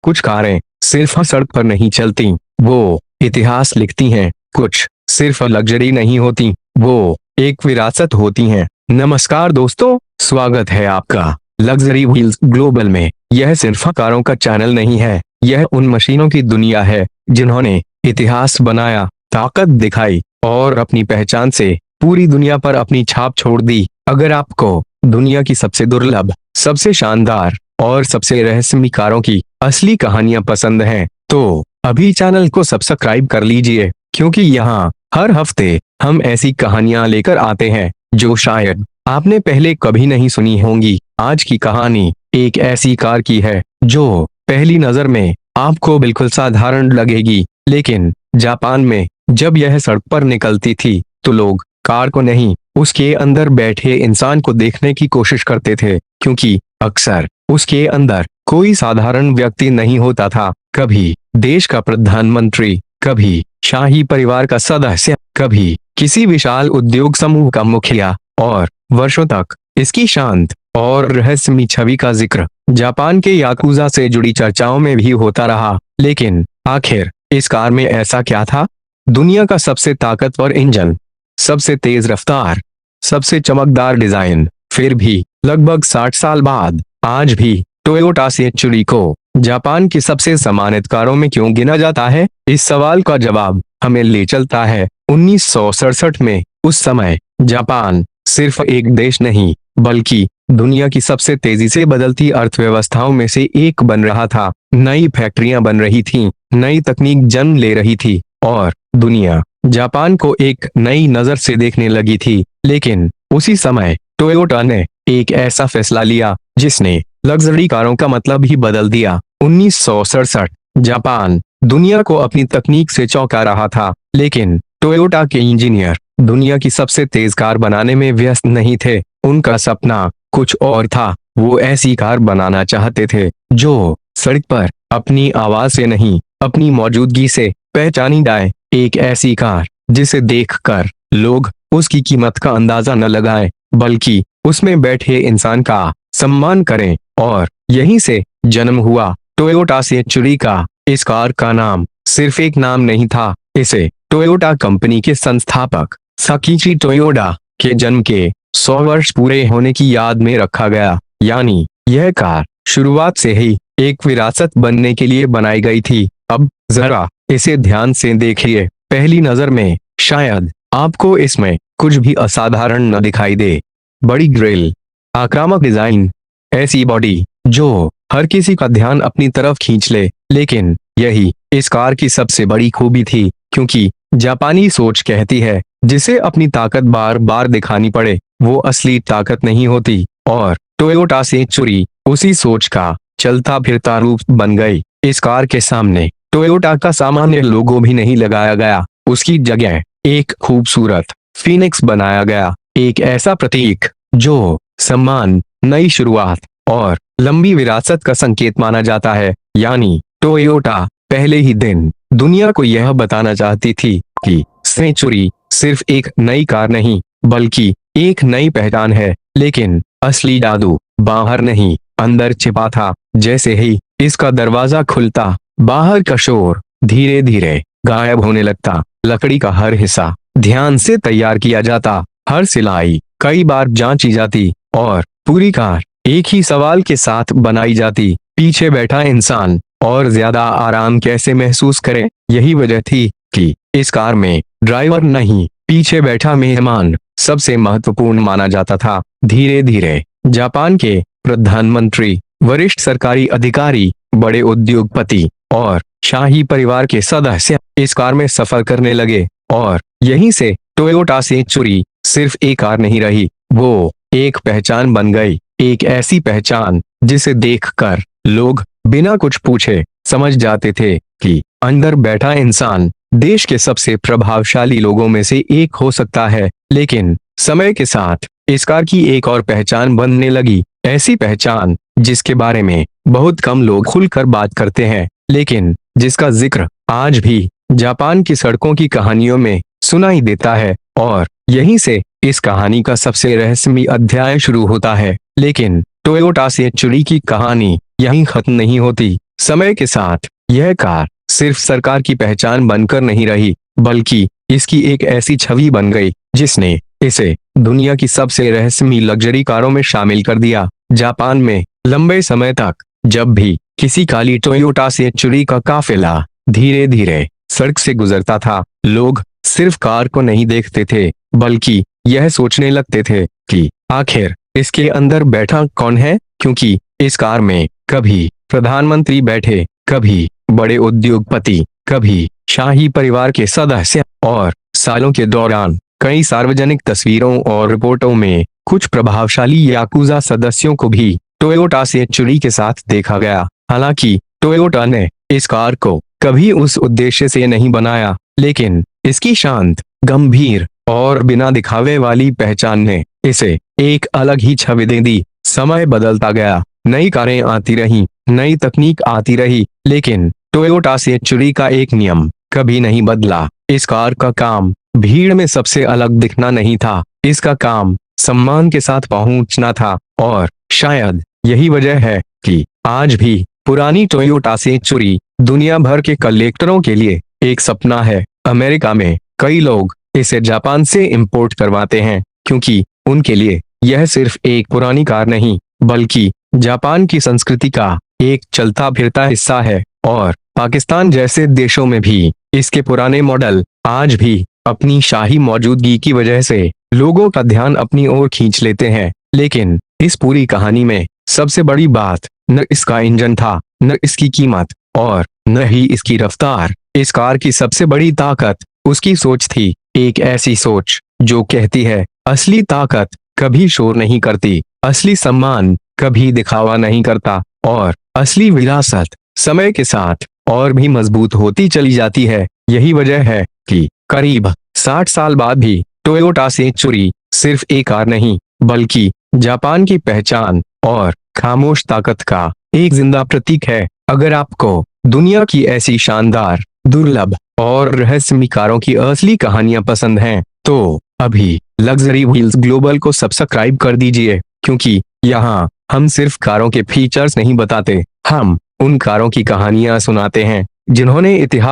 कुछ कारें सिर्फ सड़क पर नहीं चलती, वो इतिहास लिखती हैं। कुछ सिर्फ लग्जरी नहीं होती, वो एक विरासत होती हैं। नमस्कार दोस्तों, स्वागत है आपका लग्जरी व्हील्स ग्लोबल में। यह सिर्फ कारों का चैनल नहीं है, यह उन मशीनों की दुनिया है जिन्होंने इतिहास बनाया, ताकत दिखाई और अपनी पहचान से पूरी दुनिया पर अपनी छाप छोड़ दी। अगर आपको दुनिया की सबसे दुर्लभ, सबसे शानदार और सबसे रहस्यमयी कारों की असली कहानियां पसंद हैं, तो अभी चैनल को सब्सक्राइब कर लीजिए, क्योंकि यहाँ हर हफ्ते हम ऐसी कहानियां लेकर आते हैं जो शायद आपने पहले कभी नहीं सुनी होंगी। आज की कहानी एक ऐसी कार की है जो पहली नजर में आपको बिल्कुल साधारण लगेगी, लेकिन जापान में जब यह सड़क पर निकलती थी तो लोग कार को नहीं, उसके अंदर बैठे इंसान को देखने की कोशिश करते थे, क्योंकि अक्सर उसके अंदर कोई साधारण व्यक्ति नहीं होता था। कभी देश का प्रधानमंत्री, कभी शाही परिवार का सदस्य, कभी किसी विशाल उद्योग समूह का मुखिया, और वर्षों तक इसकी शांत और रहस्यमयी छवि का जिक्र जापान के याकुजा से जुड़ी चर्चाओं में भी होता रहा। लेकिन आखिर इस कार में ऐसा क्या था? दुनिया का सबसे ताकतवर इंजन, सबसे तेज रफ्तार, सबसे चमकदार डिजाइन, फिर भी लगभग 60 साल बाद आज भी टोयोटा सेंचुरी को जापान की सबसे सम्मानित कारों में क्यों गिना जाता है? इस सवाल का जवाब हमें ले चलता है 1967 में। उस समय जापान सिर्फ एक देश नहीं, बल्कि दुनिया की सबसे तेजी से बदलती अर्थव्यवस्थाओं में से एक बन रहा था। नई फैक्ट्रियां बन रही थीं, नई तकनीक जन्म ले रही थी और दुनिया जापान को एक नई नजर से देखने लगी थी। लेकिन उसी समय टोयोटा ने एक ऐसा फैसला लिया जिसने लग्जरी कारों का मतलब ही बदल दिया। 1967 जापान दुनिया को अपनी तकनीक से चौंका रहा था, लेकिन टोयोटा के इंजीनियर दुनिया की सबसे तेज कार बनाने में व्यस्त नहीं थे। उनका सपना कुछ और था। वो ऐसी कार बनाना चाहते थे जो सड़क पर अपनी आवाज से नहीं, अपनी मौजूदगी से पहचानी जाए। एक ऐसी कार जिसे देखकर लोग उसकी कीमत का अंदाजा न लगाएं, बल्कि उसमें बैठे इंसान का सम्मान करें। और यहीं से जन्म हुआ टोयोटा सेंचुरी का। इस कार का नाम सिर्फ एक नाम नहीं था, इसे टोयोटा कंपनी के संस्थापक साकिची टोयोडा के जन्म के 100 वर्ष पूरे होने की याद में रखा गया। यानी यह कार शुरुआत से ही एक विरासत बनने के लिए बनाई गई थी। अब जरा इसे ध्यान से देखिए। पहली नजर में शायद आपको इसमें कुछ भी असाधारण न दिखाई दे। बड़ी ग्रिल, आक्रामक डिजाइन, ऐसी बॉडी जो हर किसी का ध्यान अपनी तरफ खींच ले। लेकिन यही इस कार की सबसे बड़ी खूबी थी, क्योंकि जापानी सोच कहती है जिसे अपनी ताकत बार बार दिखानी पड़े वो असली ताकत नहीं होती। और टोयोटा सेंचुरी उसी सोच का चलता फिरता रूप बन गई। इस कार के सामने टोयोटा का सामान्य लोगो भी नहीं लगाया गया, उसकी जगह एक खूबसूरत फीनिक्स बनाया गया। एक ऐसा प्रतीक जो सम्मान, नई शुरुआत और लंबी विरासत का संकेत माना जाता है। यानी टोयोटा पहले ही दिन दुनिया को यह बताना चाहती थी कि सेंचुरी सिर्फ एक नई कार नहीं, बल्कि एक नई पहचान है। लेकिन असली जादू बाहर नहीं, अंदर छिपा था। जैसे ही इसका दरवाजा खुलता, बाहर का शोर धीरे धीरे गायब होने लगता। लकड़ी का हर हिस्सा ध्यान से तैयार किया जाता, हर सिलाई कई बार जांची जाती और पूरी कार एक ही सवाल के साथ बनाई जाती, पीछे बैठा इंसान और ज्यादा आराम कैसे महसूस करे। यही वजह थी कि इस कार में ड्राइवर नहीं, पीछे बैठा मेहमान सबसे महत्वपूर्ण माना जाता था। धीरे धीरे जापान के प्रधानमंत्री, वरिष्ठ सरकारी अधिकारी, बड़े उद्योगपति और शाही परिवार के सदस्य इस कार में सफर करने लगे। और यहीं से टोयोटा सेंचुरी सिर्फ एक कार नहीं रही, वो एक पहचान बन गई। एक ऐसी पहचान जिसे देखकर लोग बिना कुछ पूछे समझ जाते थे कि अंदर बैठा इंसान देश के सबसे प्रभावशाली लोगों में से एक हो सकता है। लेकिन समय के साथ इस कार की एक और पहचान बनने लगी, ऐसी पहचान जिसके बारे में बहुत कम लोग खुलकर बात करते हैं, लेकिन जिसका जिक्र आज भी जापान की सड़कों की कहानियों में सुनाई देता है। और यहीं से इस कहानी का सबसे रहस्यमयी अध्याय शुरू होता है। लेकिन टोयोटा सेंचुरी की कहानी यहीं खत्म नहीं होती। समय के साथ यह कार सिर्फ सरकार की पहचान बनकर नहीं रही, बल्कि इसकी एक ऐसी छवि बन गई जिसने इसे दुनिया की सबसे रहस्यमयी लग्जरी कारों में शामिल कर दिया। जापान में लंबे समय तक जब भी किसी काली टोयोटा सेंचुरी का काफिला धीरे धीरे सड़क से गुजरता था, लोग सिर्फ कार को नहीं देखते थे, बल्कि यह सोचने लगते थे कि आखिर इसके अंदर बैठा कौन है, क्योंकि इस कार में कभी प्रधानमंत्री बैठे, कभी बड़े उद्योगपति, कभी शाही परिवार के सदस्य, और सालों के दौरान कई सार्वजनिक तस्वीरों और रिपोर्टों में कुछ प्रभावशाली याकुजा सदस्यों को भी टोयोटा सेंचुरी के साथ देखा गया। हालांकि टोयोटा ने इस कार को कभी उस उद्देश्य से नहीं बनाया, लेकिन इसकी शांत, गंभीर और बिना दिखावे वाली पहचान ने इसे एक अलग ही छवि दे दी। समय बदलता गया, नई कारें आती रहीं, नई तकनीक आती रही, लेकिन टोयोटा सेंचुरी का एक नियम कभी नहीं बदला। इस कार का काम भीड़ में सबसे अलग दिखना नहीं था, इसका काम सम्मान के साथ पहुंचना था। और शायद यही वजह है कि आज भी पुरानी टोयोटा सेंचुरी दुनिया भर के कलेक्टरों के लिए एक सपना है। अमेरिका में कई लोग इसे जापान से इंपोर्ट करवाते हैं, क्योंकि उनके लिए यह सिर्फ एक पुरानी कार नहीं, बल्कि जापान की संस्कृति का एक चलता फिरता हिस्सा है। और पाकिस्तान जैसे देशों में भी इसके पुराने मॉडल आज भी अपनी शाही मौजूदगी की वजह से लोगों का ध्यान अपनी ओर खींच लेते हैं। लेकिन इस पूरी कहानी में सबसे बड़ी बात न इसका इंजन था, न इसकी कीमत, और न ही इसकी रफ्तार। इस कार की सबसे बड़ी ताकत उसकी सोच थी, एक ऐसी सोच जो कहती है असली ताकत कभी शोर नहीं करती, असली सम्मान कभी दिखावा नहीं करता, और असली विरासत समय के साथ और भी मजबूत होती चली जाती है। यही वजह है कि करीब 60 साल बाद भी टोयोटा सेंचुरी सिर्फ एक कार नहीं, बल्कि जापान की पहचान और खामोश ताकत का एक जिंदा प्रतीक है। अगर आपको दुनिया की ऐसी शानदार, दुर्लभ और रहस्यमयी कारों की असली कहानियां पसंद हैं, तो अभी लग्जरी व्हील्स ग्लोबल को सब्सक्राइब कर दीजिए, क्योंकि यहाँ हम सिर्फ कारों के फीचर्स नहीं बताते, हम उन कारों की कहानियां सुनाते हैं जिन्होंने इतिहास